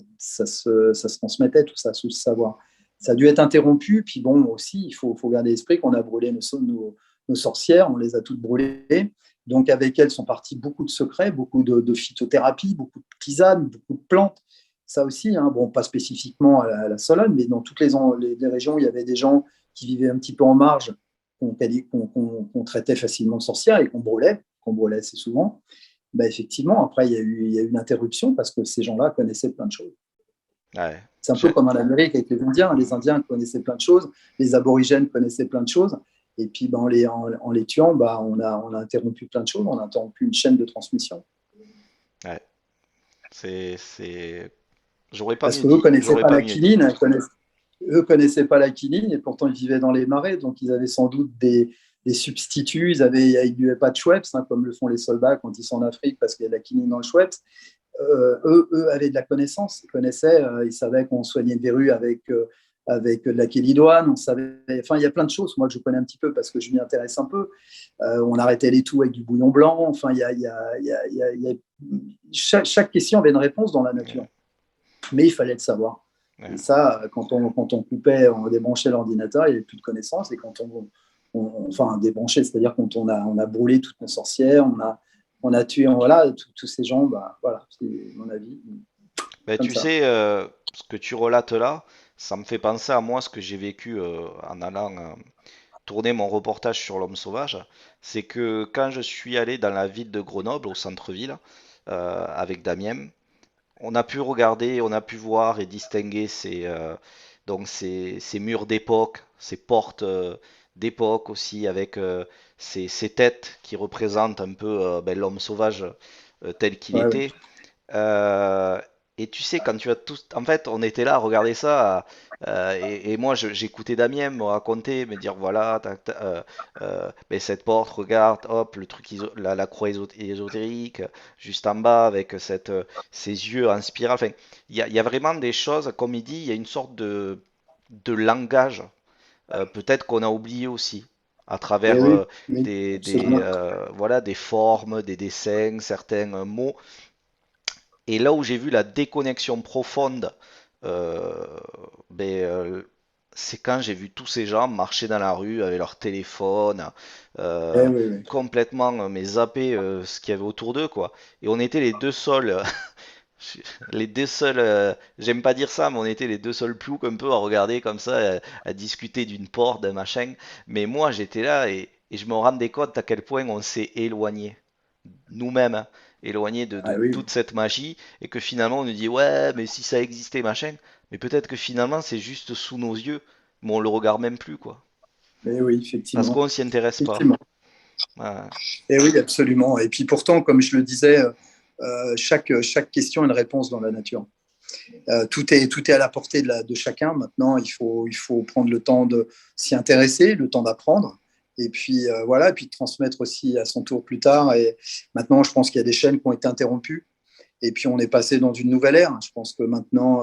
se transmettait tout ça, ce savoir. Ça a dû être interrompu, puis bon, aussi, faut garder l'esprit qu'on a brûlé nos sorcières, on les a toutes brûlées. Donc, avec elles sont partis beaucoup de secrets, beaucoup de phytothérapie, beaucoup de tisanes, beaucoup de plantes. Ça aussi, hein, bon, pas spécifiquement à la Sologne, mais dans toutes les régions, il y avait des gens qui vivaient un petit peu en marge, qu'on traitait facilement de sorcières et qu'on brûlait assez souvent, bah, effectivement, après, il y a eu une interruption parce que ces gens-là connaissaient plein de choses. Ouais. C'est un peu comme en Amérique avec les Indiens. Les Indiens connaissaient plein de choses, les aborigènes connaissaient plein de choses. Et puis, ben, en les tuant, ben, on a interrompu plein de choses, on a interrompu une chaîne de transmission. Ouais. C'est... J'aurais pas Parce mieux qu'eux ne dit. connaissaient J'aurais pas pas la mieux dit. quinine, eux connaissaient pas la quinine et pourtant ils vivaient dans les marais, donc ils avaient sans doute des substituts, ils buvaient pas de Schweppes, hein, comme le font les soldats quand ils sont en Afrique parce qu'il y a de la quinine dans le Schweppes. Eux avaient de la connaissance, ils connaissaient, ils savaient qu'on soignait une verrue avec de la kélidoine, on savait, enfin il y a plein de choses, moi que je connais un petit peu parce que je m'y intéresse un peu. On arrêtait les toux avec du bouillon blanc, enfin chaque question avait une réponse dans la nature, mais il fallait le savoir. Ouais. Et ça, quand on coupait, on débranchait l'ordinateur, il n'y avait plus de connaissances. Et quand enfin, débranché, c'est-à-dire quand on a brûlé toutes nos sorcières, on a tué, voilà, tous ces gens, bah, voilà, c'est mon avis, Ben, comme tu ça. sais, ce que tu relates là, ça me fait penser à moi ce que j'ai vécu en allant tourner mon reportage sur l'homme sauvage. C'est que quand je suis allé dans la ville de Grenoble, au centre-ville, avec Damien, on a pu regarder, on a pu voir et distinguer ces murs d'époque, ces portes d'époque aussi, avec ces têtes qui représentent un peu ben, l'homme sauvage tel qu'il Ouais, ouais. était. Euh, et tu sais, quand tu as tout... En fait, on était là à regarder ça, et moi, j'écoutais Damien me raconter, me dire, voilà, ben, cette porte, regarde, hop, le truc, la croix ésotérique, juste en bas, avec ces yeux en spirale. Enfin, il y a vraiment des choses, comme il dit, il y a une sorte de langage, peut-être qu'on a oublié aussi, à Eh travers oui, oui, absolument. voilà, des formes, des dessins, certains mots. Et là où j'ai vu la déconnexion profonde, euh, ben, c'est quand j'ai vu tous ces gens marcher dans la rue avec leur téléphone, Eh euh, oui, oui. complètement mais zapper ce qu'il y avait autour d'eux, quoi. Et on était les deux seuls, les deux seuls, j'aime pas dire ça, mais on était les deux seuls ploucs un peu à regarder comme ça, à discuter d'une porte, d'un machin. Mais moi j'étais là et je me rendais compte à quel point on s'est éloigné nous-mêmes, hein, éloignés de Ah oui, toute cette magie, et que finalement on nous dit ouais, mais si ça existait, machin, mais peut-être que finalement c'est juste sous nos yeux, mais on le regarde même plus, quoi. eh oui, Parce effectivement. qu'on s'y intéresse pas. Effectivement. Ouais, Et oui, absolument. Et puis pourtant, comme je le disais, chaque question a une réponse dans la nature. Tout est à la portée de chacun. Maintenant, il faut prendre le temps de s'y intéresser, le temps d'apprendre. Et puis voilà, et puis de transmettre aussi à son tour plus tard. Et maintenant, je pense qu'il y a des chaînes qui ont été interrompues. Et puis on est passé dans une nouvelle ère. Je pense que maintenant,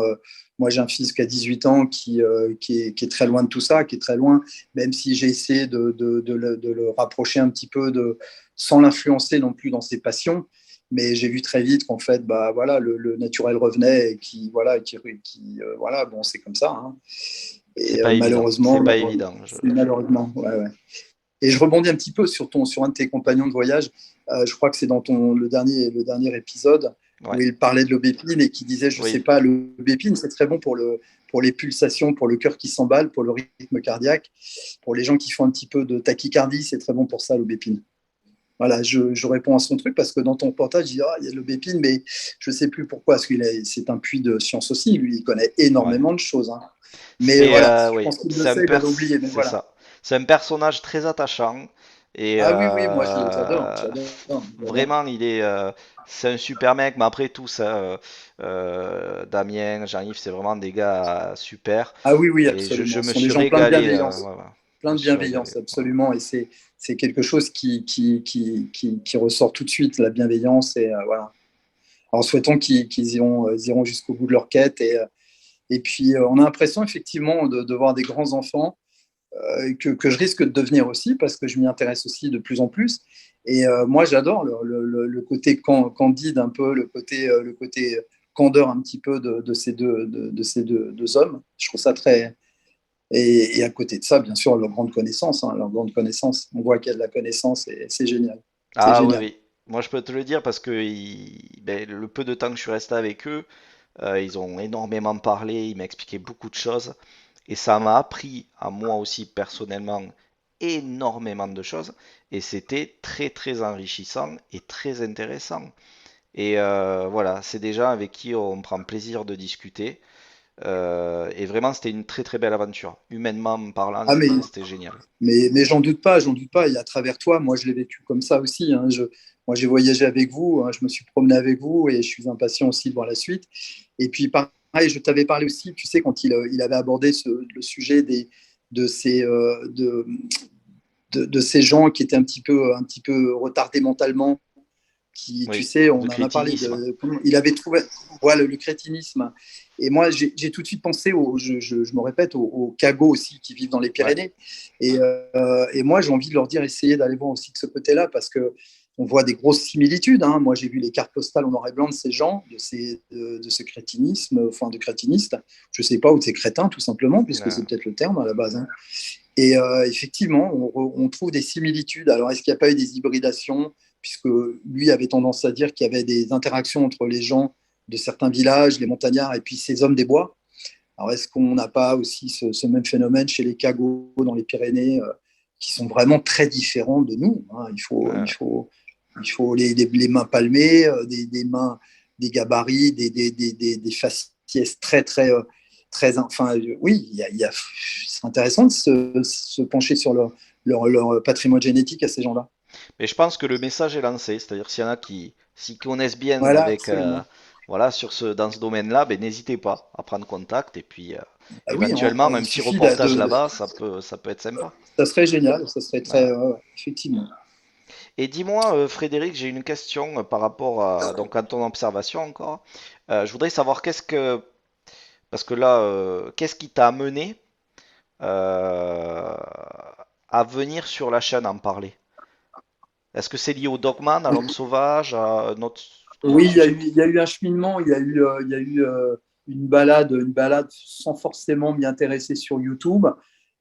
moi j'ai un fils qui a 18 ans qui est très loin de tout ça, qui est très loin, même si j'ai essayé de le rapprocher un petit peu sans l'influencer non plus dans ses passions. Mais j'ai vu très vite qu'en fait, bah, voilà, le naturel revenait et voilà, bon, c'est comme ça, hein. c'est Et pas évident, c'est malheureusement, pas évident. malheureusement, ouais, ouais. Et je rebondis un petit peu sur un de tes compagnons de voyage. Je crois que c'est dans le dernier épisode où Ouais, il parlait de l'aubépine et qui disait, je sais oui. pas, l'aubépine, c'est très bon pour les pulsations, pour le cœur qui s'emballe, pour le rythme cardiaque, pour les gens qui font un petit peu de tachycardie, c'est très bon pour ça, l'aubépine. Voilà, je réponds à son truc parce que dans ton reportage, il dit, ah, il y a l'aubépine, mais je ne sais plus pourquoi, parce c'est un puits de science aussi, lui, il connaît Ouais. énormément de choses, hein. Mais voilà, je Oui, pense qu'il le sait, il l'avait oublié, mais c'est voilà. ça. C'est un personnage très attachant et Ah oui, oui, moi j'adore, j'adore. vraiment c'est un super mec. Mais après tout ça, Damien, Jean-Yves, c'est vraiment des gars super Ah oui, oui, et je absolument. Ce me sont des suis gens plein de régalé. bienveillance, Voilà. Je plein me de suis régalé. bienveillance, absolument. Et c'est quelque chose qui ressort tout de suite, la bienveillance. Et voilà. En souhaitant ils iront jusqu'au bout de leur quête. Et puis, on a l'impression effectivement de voir des grands enfants que je risque de devenir aussi parce que je m'y intéresse aussi de plus en plus. Et moi, j'adore le côté candide, un peu, le côté candeur un petit peu de ces deux hommes. Je trouve ça très. Et à côté de ça, bien sûr, leur grande connaissance, hein, leur grande connaissance. On voit qu'il y a de la connaissance et c'est génial. C'est Ah oui, génial. oui. Moi, je peux te le dire parce que ben, le peu de temps que je suis resté avec eux, ils ont énormément parlé, ils m'ont expliqué beaucoup de choses et ça m'a appris à moi aussi personnellement énormément de choses et c'était très très enrichissant et très intéressant. Et voilà, c'est des gens avec qui on prend plaisir de discuter. Et vraiment, c'était une très très belle aventure. Humainement parlant, Ah, c'était génial. mais j'en doute pas, j'en doute pas. Et à travers toi, moi, je l'ai vécu comme ça aussi, hein. Moi, j'ai voyagé avec vous, hein, je me suis promené avec vous et je suis impatient aussi de voir la suite. Et puis, pareil, je t'avais parlé aussi, tu sais, quand il avait abordé le sujet de, ces, de ces gens qui étaient un petit peu retardés mentalement, qui, tu Oui, sais, on de en a parlé crétinisme. de. Il avait trouvé, voilà, le crétinisme. Et moi, j'ai tout de suite pensé, je me répète, aux cagots aussi qui vivent dans les Ouais, Pyrénées. Et moi, j'ai envie de leur dire, essayez d'aller voir aussi de ce côté-là, parce que on voit des grosses similitudes, hein. Moi, j'ai vu les cartes postales en noir et blanc de ces gens, de ce crétinisme, enfin de crétinistes. Je ne sais pas, ou de ces crétins, tout simplement, puisque euh, c'est peut-être le terme à la base, hein. Et effectivement, on trouve des similitudes. Alors, est-ce qu'il n'y a pas eu des hybridations, puisque lui avait tendance à dire qu'il y avait des interactions entre les gens de certains villages, les montagnards, et puis ces hommes des bois. Alors, est-ce qu'on n'a pas aussi ce même phénomène chez les Cagots dans les Pyrénées, qui sont vraiment très différents de nous, hein. euh, Il faut les mains palmées, des mains, des gabarits, des faciès très, très, très. Enfin, oui, c'est intéressant de se pencher sur leur patrimoine génétique à ces gens-là. Mais je pense que le message est lancé, c'est-à-dire s'il y en a qui s'y connaissent bien Voilà, avec absolument. voilà dans ce domaine-là, ben n'hésitez pas à prendre contact et puis Ah oui, éventuellement un il petit suffit reportage là-bas, ça peut être sympa. ça serait génial, ça serait très, Voilà. effectivement. Et dis-moi, Frédéric, j'ai une question par rapport à ton observation encore. Je voudrais savoir parce que là, qu'est-ce qui t'a amené euh, à venir sur la chaîne en parler? Est-ce que c'est lié au Dogman, à l'homme sauvage, à notre Oui, sujet? il y a eu un cheminement, il y a eu une balade sans forcément m'y intéresser sur YouTube.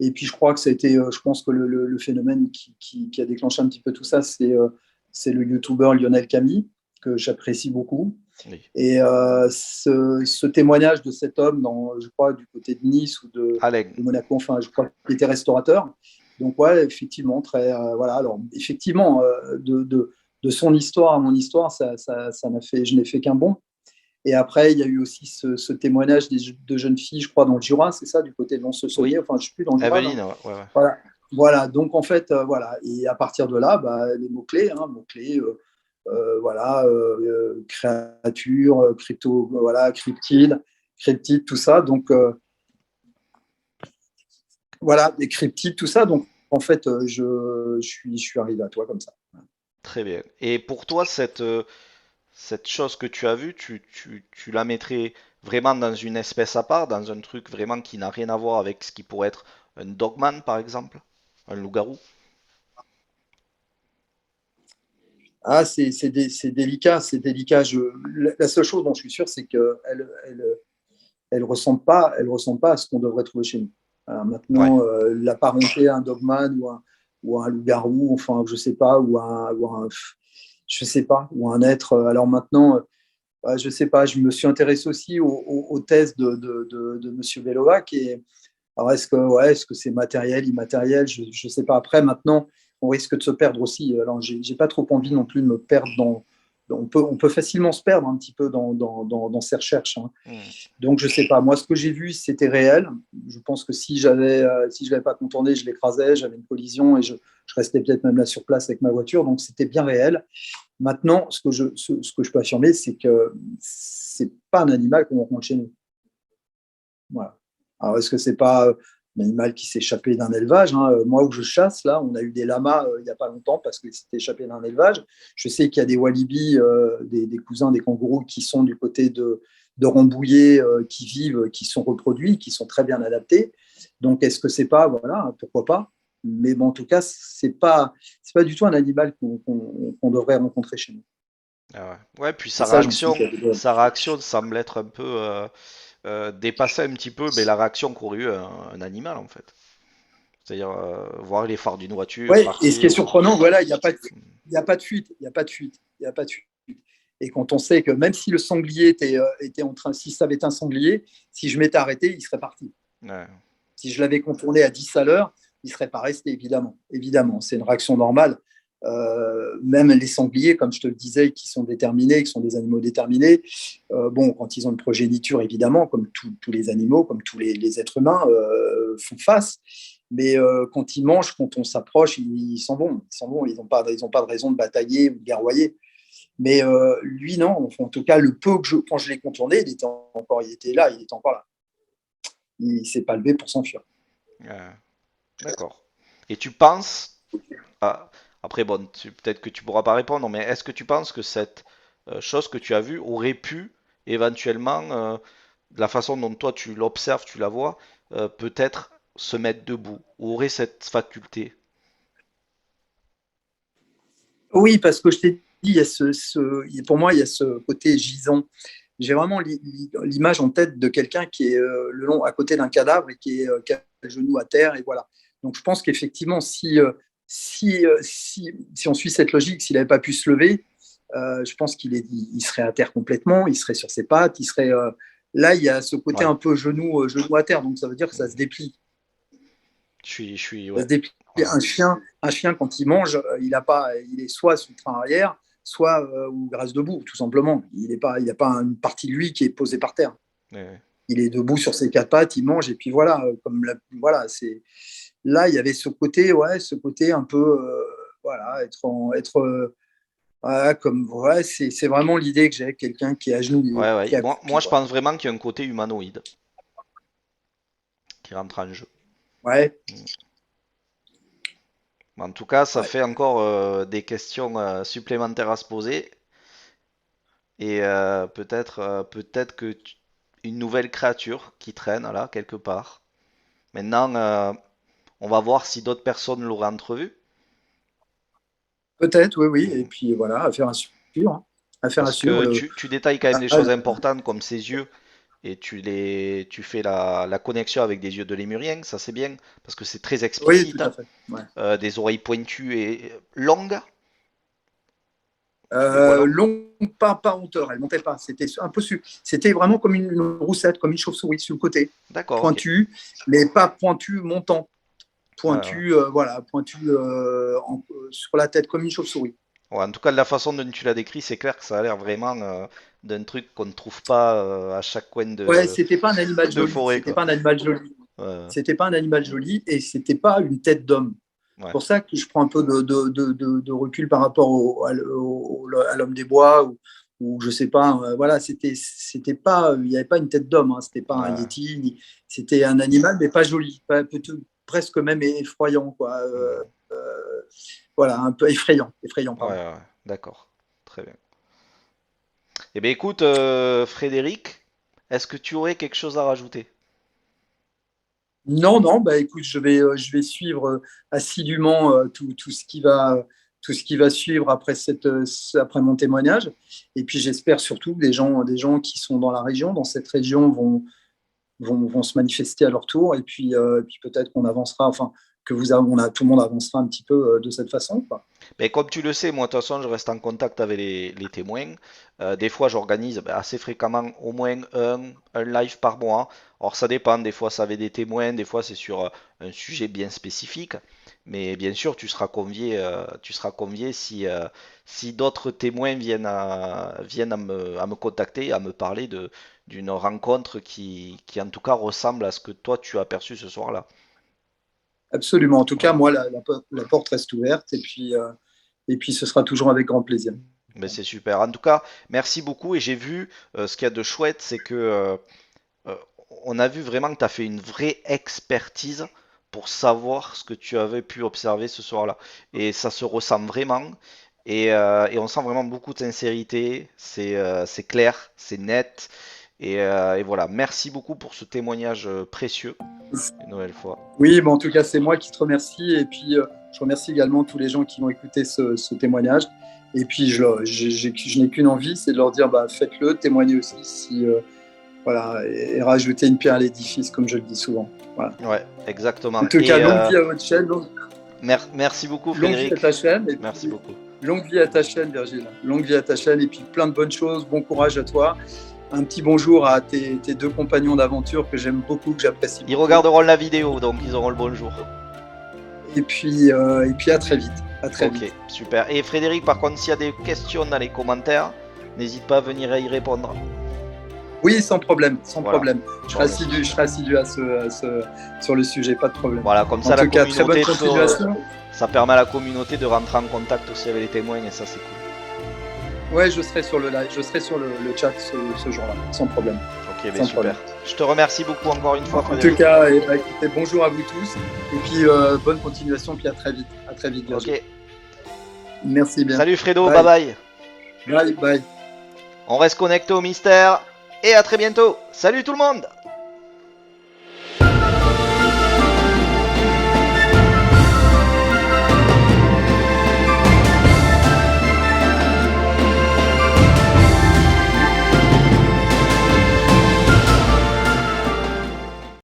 Et puis je crois que ça a été, je pense que le phénomène qui a déclenché un petit peu tout ça, c'est le YouTuber Lionel Camille, que j'apprécie beaucoup. Oui. Et ce témoignage de cet homme, je crois, du côté de Nice ou Alain. de Monaco, enfin, je crois qu'il était restaurateur. Donc, ouais, effectivement, très. Voilà, alors, effectivement, de son histoire à mon histoire, je n'ai fait qu'un bond. Et après, il y a eu aussi ce témoignage de jeunes filles, je crois, dans le Jura, c'est ça, du côté de Lons-le-Saunier, Oui. enfin, je ne sais plus, dans le Jura, non. Evelyne, ouais, ouais, ouais. Voilà. Voilà, donc en fait, voilà. Et à partir de là, bah, les mots-clés, hein, mots-clés, voilà, créature, crypto, voilà, cryptide, tout ça. Donc, voilà, des cryptides, tout ça. Donc, en fait, je suis arrivé à toi comme ça. Très bien. Et pour toi, cette chose que tu as vue, tu la mettrais vraiment dans une espèce à part, dans un truc vraiment qui n'a rien à voir avec ce qui pourrait être un dogman, par exemple? Un loup-garou? Ah, c'est délicat, c'est délicat. La seule chose dont je suis sûr, c'est elle ressemble pas à ce qu'on devrait trouver chez nous. Alors Ouais. maintenant, l'apparenter à un dogman ou un loup-garou, enfin, je sais pas, je sais pas, ou un être. Alors maintenant, je sais pas, je me suis intéressé aussi aux thèses de Monsieur Velovac. Et alors, est-ce que c'est matériel, immatériel, je ne sais pas. Après, maintenant, on risque de se perdre aussi. Alors, j'ai pas trop envie non plus de me perdre on peut facilement se perdre un petit peu dans ces recherches, hein. Hmm. Donc, je sais pas. Moi, ce que j'ai vu, c'était réel. Je pense que si je l'avais pas contourné, je l'écrasais, j'avais une collision et je restais peut-être même là sur place avec ma voiture. Donc, c'était bien réel. Maintenant, ce que je peux affirmer, c'est que c'est pas un animal qu'on rencontre chez nous. Voilà. Alors, est-ce que c'est pas un animal qui s'est échappé d'un élevage, hein? Moi, où je chasse, là, on a eu des lamas il n'y a pas longtemps parce qu'ils s'étaient échappés d'un élevage. Je sais qu'il y a des walibi, des cousins des kangourous qui sont du côté de Rambouillet, qui vivent, qui sont reproduits, qui sont très bien adaptés. Donc, est-ce que c'est pas, voilà, pourquoi pas? Mais bon, en tout cas, c'est pas du tout un animal qu'on devrait rencontrer chez nous. Ah ouais. Ouais, puis Et ça, j'en suis catégorique. sa réaction semble être un peu dépasser un petit peu la réaction qu'aurait eu un animal en fait. C'est-à-dire voir les phares d'une voiture, Ouais, et ce qui est partir. surprenant, voilà, il y a pas de fuite, il y a pas de fuite, il y a pas de fuite. Et quand on sait que même si le sanglier était en train, si ça avait été un sanglier, si je m'étais arrêté, il serait parti. Ouais. Si je l'avais contourné à 10 à l'heure, il ne serait pas resté, évidemment. Évidemment, c'est une réaction normale. Même les sangliers, comme je te le disais, qui sont déterminés, qui sont des animaux déterminés, bon, quand ils ont une progéniture, évidemment, comme tous les animaux, comme tous les êtres humains, font face. Mais quand ils mangent, quand on s'approche, ils sont bons. Ils sont bons. Ils n'ont pas de raison de batailler ou de guerroyer. Mais lui, non. Enfin, en tout cas, le peu que quand je l'ai contourné, il était là. Il était encore là. Il ne s'est pas levé pour s'enfuir. D'accord. Et tu penses, après bon, peut-être que tu pourras pas répondre, mais est-ce que tu penses que cette chose que tu as vue aurait pu éventuellement, de la façon dont toi tu l'observes, tu la vois, peut-être se mettre debout, ou aurait cette faculté? Oui, parce que je t'ai dit, pour moi, il y a ce côté gisant. J'ai vraiment l'image en tête de quelqu'un qui est le long à côté d'un cadavre et qui a le genou à terre, et voilà. Donc je pense qu'effectivement, si on suit cette logique, s'il n'avait pas pu se lever, je pense il serait à terre complètement, il serait sur ses pattes, là, il y a ce côté un peu genou à terre, donc ça veut dire que ça se déplie. Ça se déplie. Un chien, quand il mange, il est soit sur le train arrière, soit où il reste debout, tout simplement. Il n'y a pas une partie de lui qui est posée par terre. Il est debout sur ses quatre pattes, il mange, et puis voilà. Là, il y avait ce côté un peu, c'est vraiment l'idée que j'ai, quelqu'un qui est à genoux. Moi, je pense vraiment qu'il y a un côté humanoïde qui rentre en jeu. Ouais. En tout cas, ça fait encore des questions supplémentaires à se poser. Et peut-être que une nouvelle créature qui traîne là, quelque part. Maintenant, on va voir si d'autres personnes l'auraient entrevu. Peut-être, oui. Et puis voilà, affaire à suivre. Hein. Parce que tu détailles quand même des choses importantes comme ses yeux. Et tu fais la connexion avec des yeux de lémurien, ça c'est bien, parce que c'est très explicite. Oui, tout à fait. Ouais. Des oreilles pointues et longues. Longue, pas en hauteur, elle montait pas. C'était vraiment comme une roussette, comme une chauve-souris sur le côté. D'accord. Pointu, mais pas pointu montant. Pointu, pointu sur la tête, comme une chauve-souris. Ouais, en tout cas, de la façon dont tu l'as décrit, c'est clair que ça a l'air vraiment d'un truc qu'on ne trouve pas à chaque coin de c'était pas un animal joli. C'était pas un animal joli. C'était pas un animal joli et c'était pas une tête d'homme. C'est pour ça que je prends un peu de recul par rapport à l'homme des bois ou je sais pas. C'était pas, il n'y avait pas une tête d'homme. Hein, c'était pas un yéti. C'était un animal, mais pas joli, presque même effrayant, quoi. Un peu effrayant. Ouais, d'accord, très bien. Eh bien, écoute, Frédéric, est-ce que tu aurais quelque chose à rajouter? Non, écoute, je vais suivre assidûment tout ce qui va suivre après mon témoignage. Et puis j'espère surtout que des gens qui sont dans cette région vont se manifester à leur tour. Et puis peut-être qu'on avancera, tout le monde avancera un petit peu de cette façon, quoi. Ben, comme tu le sais, moi de toute façon je reste en contact avec les témoins. Des fois j'organise assez fréquemment au moins un live par mois. Or ça dépend, des fois ça avec des témoins, des fois c'est sur un sujet bien spécifique. Mais bien sûr tu seras convié si d'autres témoins viennent à me contacter, à me parler d'une rencontre qui en tout cas ressemble à ce que toi tu as perçu ce soir-là. Absolument. En tout cas, moi, la porte reste ouverte et puis ce sera toujours avec grand plaisir. Ben c'est super. En tout cas, merci beaucoup. Et j'ai vu ce qu'il y a de chouette, c'est que on a vu vraiment que tu as fait une vraie expertise pour savoir ce que tu avais pu observer ce soir-là. Et ça se ressent vraiment. Et on sent vraiment beaucoup de sincérité. C'est clair, c'est net. Et voilà. Merci beaucoup pour ce témoignage précieux. Une nouvelle fois. Oui, en tout cas, c'est moi qui te remercie. Et puis, je remercie également tous les gens qui vont écouter ce témoignage. Et puis, je n'ai qu'une envie, c'est de leur dire, faites-le, témoignez aussi, et rajouter une pierre à l'édifice, comme je le dis souvent. Voilà. Ouais, exactement. En tout cas, longue vie à votre chaîne. Merci beaucoup, Frédéric. Longue vie à ta chaîne. Merci beaucoup. Longue vie à ta chaîne, Virgile. Longue vie à ta chaîne, et puis plein de bonnes choses. Bon courage à toi. Un petit bonjour à tes deux compagnons d'aventure que j'aime beaucoup, que j'apprécie beaucoup. Ils regarderont la vidéo, donc ils auront le bonjour. Et puis à très vite. À très vite. Ok, super. Et Frédéric, par contre, s'il y a des questions dans les commentaires, n'hésite pas à venir y répondre. Oui, sans problème, sans Voilà. problème. Je serai assidu sur le sujet, pas de problème. Voilà, comme ça En la tout cas, très bonne communauté continuation. ça permet à la communauté de rentrer en contact aussi avec les témoins et ça c'est cool. Ouais, je serai sur le live, je serai sur le chat ce jour-là, sans problème. Ok, ben Sans super. problème. Je te remercie beaucoup encore une fois, En tout Frédéric. cas, écoutez, bonjour à vous tous. Et puis, bonne continuation, puis à très vite. À très vite, Virgile. Ok. Merci bien. Salut Fredo, Bye. bye bye. Bye, bye. On reste connecté au mystère et à très bientôt. Salut tout le monde.